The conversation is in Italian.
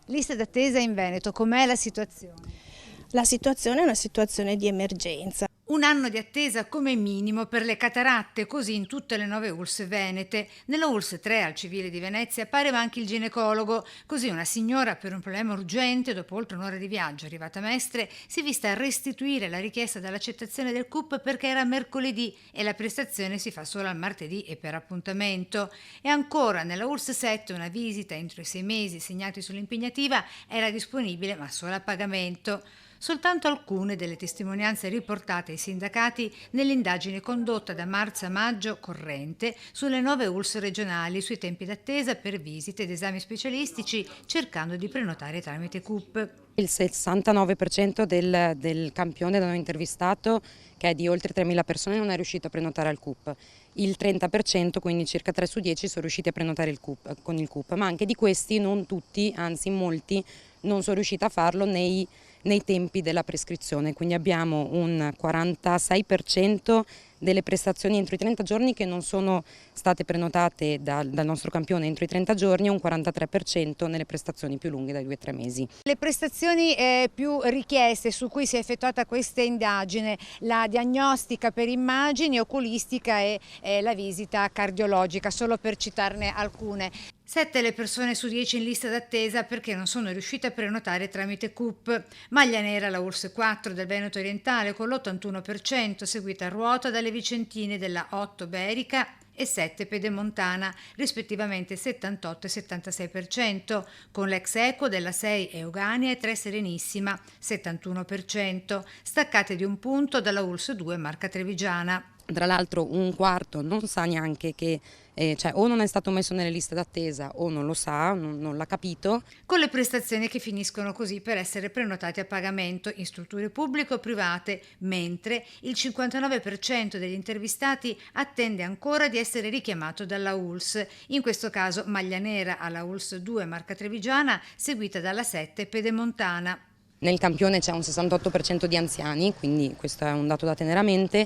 Lista d'attesa in Veneto, com'è la situazione? La situazione è una situazione di emergenza. Un anno di attesa come minimo per le cataratte, così in tutte le 9 ULSS venete. Nella ULSS 3 al Civile di Venezia pareva anche il ginecologo, così una signora per un problema urgente, dopo oltre un'ora di viaggio arrivata a Mestre, si è vista restituire la richiesta dall'accettazione del CUP perché era mercoledì e la prestazione si fa solo al martedì e per appuntamento. E ancora nella ULSS 7 una visita entro i 6 mesi segnati sull'impegnativa era disponibile ma solo a pagamento. Soltanto alcune delle testimonianze riportate ai sindacati nell'indagine condotta da marzo a maggio corrente sulle 9 ULSS regionali sui tempi d'attesa per visite ed esami specialistici cercando di prenotare tramite CUP. Il 69% del campione da noi intervistato, che è di oltre 3.000 persone, non è riuscito a prenotare al CUP. Il 30%, quindi circa 3 su 10, sono riusciti a prenotare con il CUP, ma anche di questi non tutti, anzi molti, non sono riusciti a farlo nei tempi della prescrizione. Quindi abbiamo un 46% delle prestazioni entro i 30 giorni che non sono state prenotate dal nostro campione entro i 30 giorni e un 43% nelle prestazioni più lunghe dai 2-3 mesi. Le prestazioni più richieste su cui si è effettuata questa indagine, la diagnostica per immagini, oculistica e la visita cardiologica, solo per citarne alcune. 7 le persone su 10 in lista d'attesa perché non sono riuscite a prenotare tramite CUP. Maglia nera la ULSS 4 del Veneto orientale con l'81%, seguita a ruota dalle vicentine della 8 Berica e 7 Pedemontana, rispettivamente 78 e 76%, con l'ex equo della 6 Eugania e 3 Serenissima, 71%, staccate di un punto dalla ULSS 2 Marca Trevigiana. Tra l'altro un quarto non sa neanche che, cioè o non è stato messo nelle liste d'attesa o non lo sa, non l'ha capito. Con le prestazioni che finiscono così per essere prenotati a pagamento in strutture pubbliche o private, mentre il 59% degli intervistati attende ancora di essere richiamato dalla ULSS, in questo caso maglia nera alla ULSS 2 Marca Trevigiana, seguita dalla 7 Pedemontana. Nel campione c'è un 68% di anziani, quindi questo è un dato da tenere a mente.